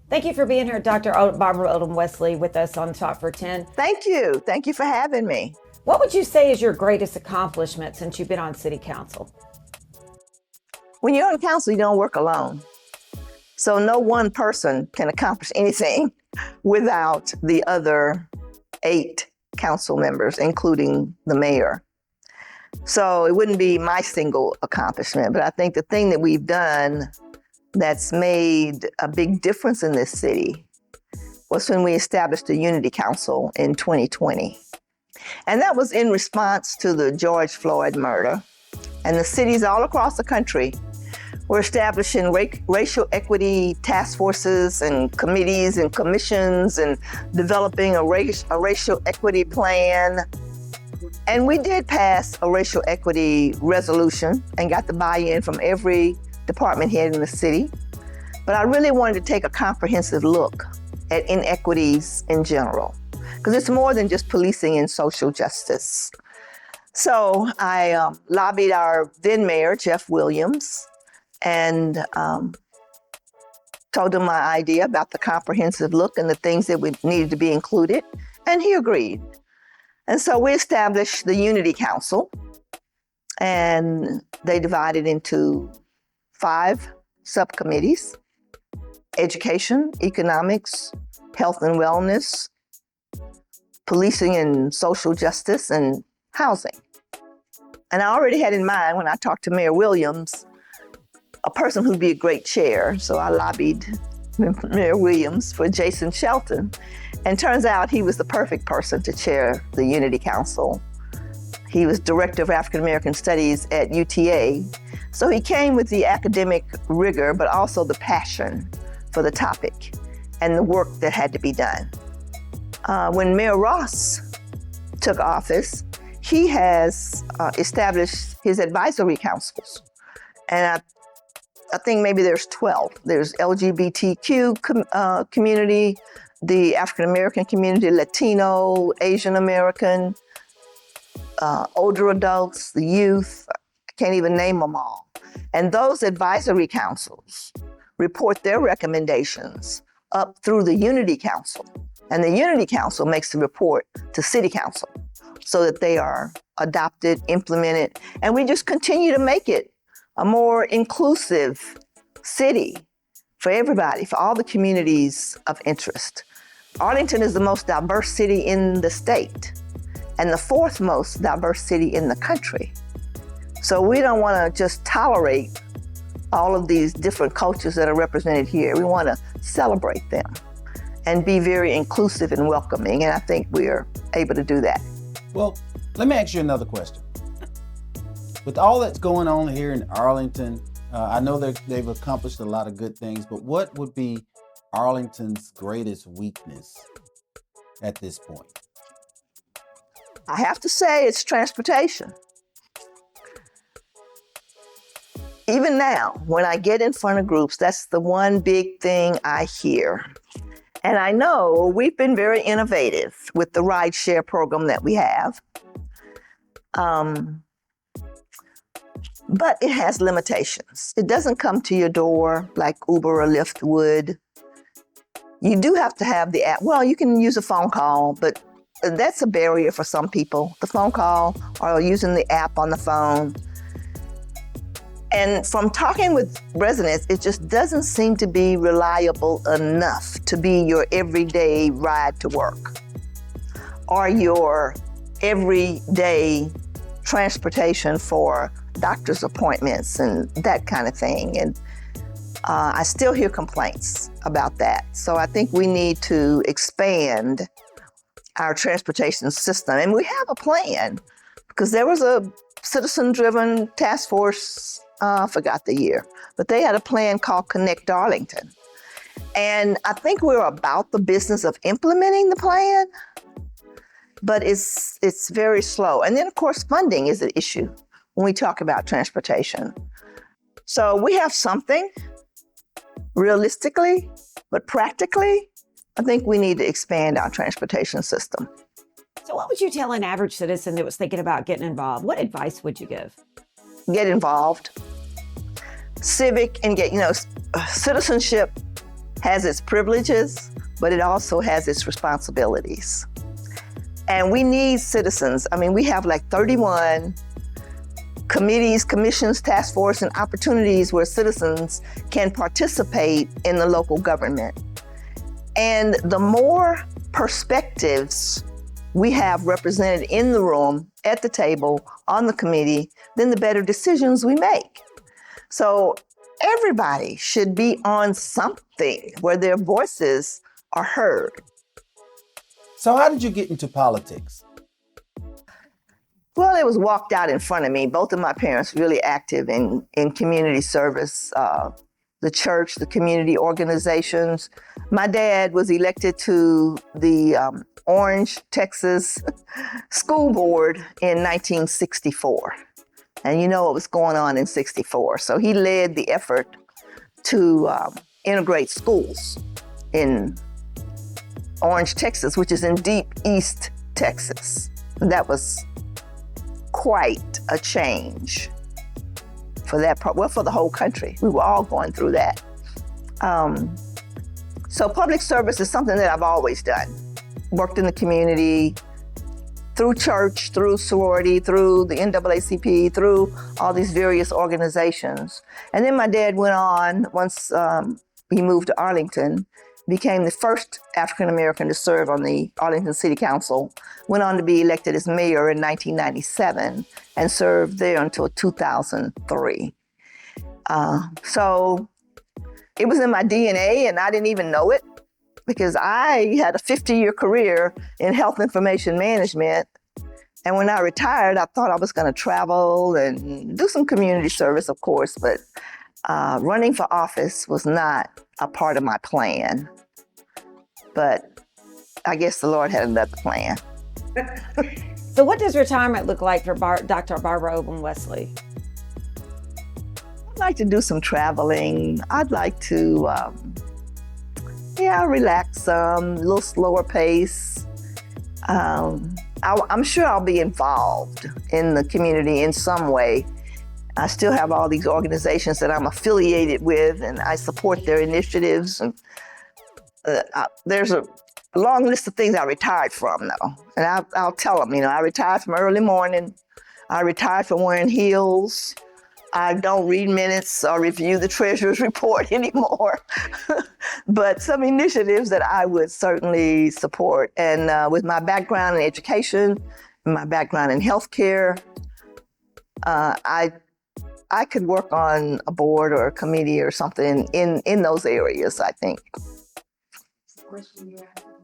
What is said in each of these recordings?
Thank you for being here, Dr. Barbara Odom Wesley, with us on Talk for 10. Thank you. Thank you for having me. What would you say is your greatest accomplishment since you've been on City Council? When you're on council, you don't work alone. So no one person can accomplish anything without the other 8 council members, including the mayor. So it wouldn't be my single accomplishment, but I think the thing that we've done that's made a big difference in this city was when we established the Unity Council in 2020. And that was in response to the George Floyd murder. And the cities all across the country were establishing racial equity task forces and committees and commissions and developing a racial equity plan. And we did pass a racial equity resolution and got the buy-in from every department head in the city. But I really wanted to take a comprehensive look at inequities in general, because it's more than just policing and social justice. So I lobbied our then mayor, Jeff Williams, and told him my idea about the comprehensive look and the things that needed to be included, and he agreed. And so we established the Unity Council, and they divided into 5 subcommittees: education, economics, health and wellness, policing and social justice, and housing. And I already had in mind, when I talked to Mayor Williams, a person who'd be a great chair. So I lobbied Mayor Williams for Jason Shelton. And turns out he was the perfect person to chair the Unity Council. He was Director of African American Studies at UTA. So he came with the academic rigor, but also the passion for the topic and the work that had to be done. When Mayor Ross took office, he has established his advisory councils. And I think maybe there's 12. There's LGBTQ community, the African American community, Latino, Asian American, older adults, the youth. I can't even name them all. And those advisory councils report their recommendations up through the Unity Council. And the Unity Council makes the report to City Council so that they are adopted, implemented, and we just continue to make it a more inclusive city for everybody, for all the communities of interest. Arlington is the most diverse city in the state and the 4th most diverse city in the country. So we don't want to just tolerate all of these different cultures that are represented here. We want to celebrate them and be very inclusive and welcoming, and I think we're able to do that. Well, let me ask you another question. With all that's going on here in Arlington, I know that they've accomplished a lot of good things, but what would be Arlington's greatest weakness at this point? I have to say it's transportation. Even now, when I get in front of groups, that's the one big thing I hear. And I know we've been very innovative with the rideshare program that we have. But it has limitations. It doesn't come to your door like Uber or Lyft would. You do have to have the app. Well, you can use a phone call, but that's a barrier for some people. The phone call or using the app on the phone. And from talking with residents, it just doesn't seem to be reliable enough to be your everyday ride to work or your everyday transportation for doctor's appointments and that kind of thing. And I still hear complaints about that. So I think we need to expand our transportation system. And we have a plan because there was a citizen-driven task force, I forgot the year, but they had a plan called Connect Arlington. And I think we're about the business of implementing the plan, but it's very slow. And then, of course, funding is an issue when we talk about transportation. So we have something realistically, but practically, I think we need to expand our transportation system. So what would you tell an average citizen that was thinking about getting involved? What advice would you give? Get involved. Civic and citizenship has its privileges, but it also has its responsibilities. And we need citizens. I mean, we have like 31 committees, commissions, task force, and opportunities where citizens can participate in the local government. And the more perspectives we have represented in the room, at the table, on the committee, then the better decisions we make. So everybody should be on something where their voices are heard. So how did you get into politics? Well, it was walked out in front of me. Both of my parents really active in community service, the church, the community organizations. My dad was elected to the Orange, Texas school board in 1964. And you know what was going on in 64. So he led the effort to integrate schools in Orange, Texas, which is in deep East Texas. That was quite a change for that part, well, for the whole country. We were all going through that. So public service is something that I've always done. Worked in the community, through church, through sorority, through the NAACP, through all these various organizations. And then my dad went on, once he moved to Arlington, became the first African-American to serve on the Arlington City Council, went on to be elected as mayor in 1997 and served there until 2003. So it was in my DNA and I didn't even know it because I had a 50-year career in health information management. And when I retired, I thought I was gonna travel and do some community service, of course, but running for office was not a part of my plan. But I guess the Lord had another plan. So what does retirement look like for Dr. Barbara Odom Wesley? I'd like to do some traveling. I'd like to, relax some, a little slower pace. I'm sure I'll be involved in the community in some way. I still have all these organizations that I'm affiliated with and I support their initiatives. And there's a long list of things I retired from though. And I'll tell them, I retired from early morning. I retired from wearing heels. I don't read minutes or review the treasurer's report anymore. But some initiatives that I would certainly support. And with my background in education, my background in healthcare, I could work on a board or a committee or something in those areas, I think.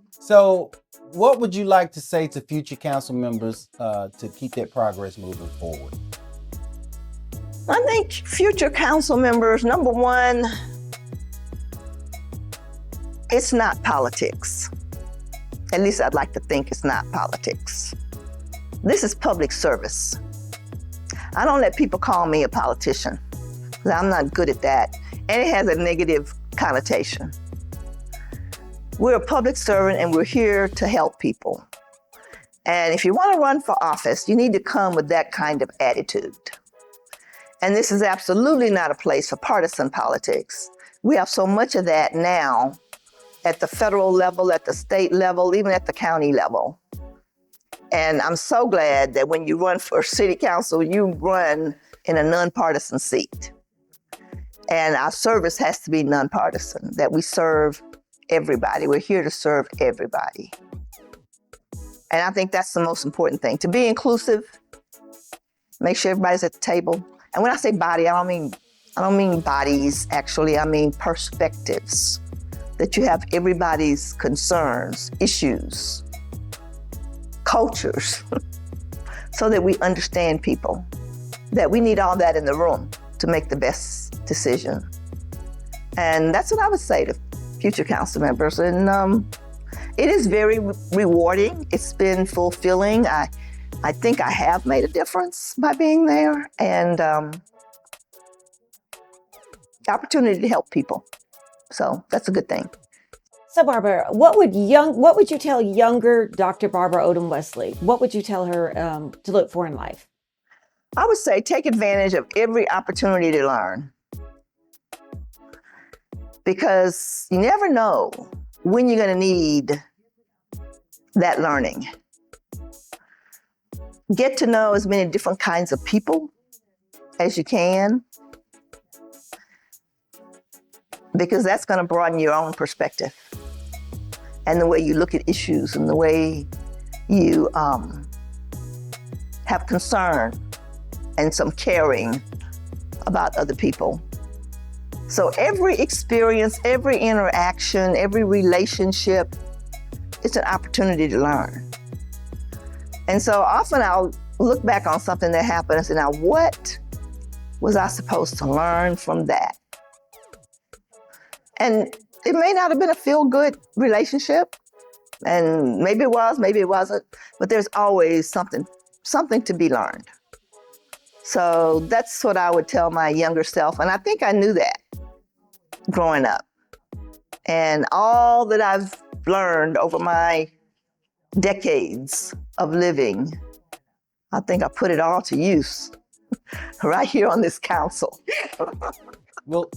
So what would you like to say to future council members to keep that progress moving forward? I think future council members, number one, it's not politics. At least I'd like to think it's not politics. This is public service. I don't let people call me a politician, because I'm not good at that. And it has a negative connotation. We're a public servant and we're here to help people. And if you want to run for office, you need to come with that kind of attitude. And this is absolutely not a place for partisan politics. We have so much of that now at the federal level, at the state level, even at the county level. And I'm so glad that when you run for city council, you run in a nonpartisan seat. And our service has to be nonpartisan, that we serve everybody. We're here to serve everybody. And I think that's the most important thing, to be inclusive, make sure everybody's at the table. And when I say body, I don't mean bodies, actually, I mean perspectives, that you have everybody's concerns, issues, cultures, so that we understand people, that we need all that in the room to make the best decision. And that's what I would say to future council members. And it is very rewarding. It's been fulfilling. I think I have made a difference by being there, and the opportunity to help people. So that's a good thing. So Barbara, what would you tell younger Dr. Barbara Odom Wesley? What would you tell her to look for in life? I would say take advantage of every opportunity to learn. because you never know when you're going to need that learning. Get to know as many different kinds of people as you can, because that's going to broaden your own perspective and the way you look at issues and the way you have concern and some caring about other people. So every experience, every interaction, every relationship, it's an opportunity to learn. And so often I'll look back on something that happened and say, now what was I supposed to learn from that? And it may not have been a feel-good relationship, and maybe it was, maybe it wasn't, but there's always something to be learned. So that's what I would tell my younger self, and I think I knew that growing up. And all that I've learned over my decades of living, I think I put it all to use right here on this council. Well,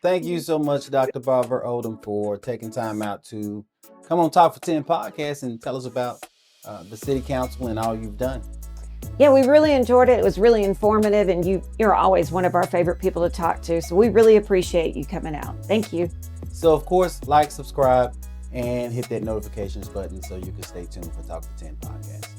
thank you so much, Dr. Barbara Odom, for taking time out to come on Talk for 10 podcast and tell us about the city council and all you've done. Yeah, we really enjoyed it. It was really informative, and you're always one of our favorite people to talk to. So we really appreciate you coming out. Thank you. So, of course, like, subscribe, and hit that notifications button so you can stay tuned for Talk for 10 podcast.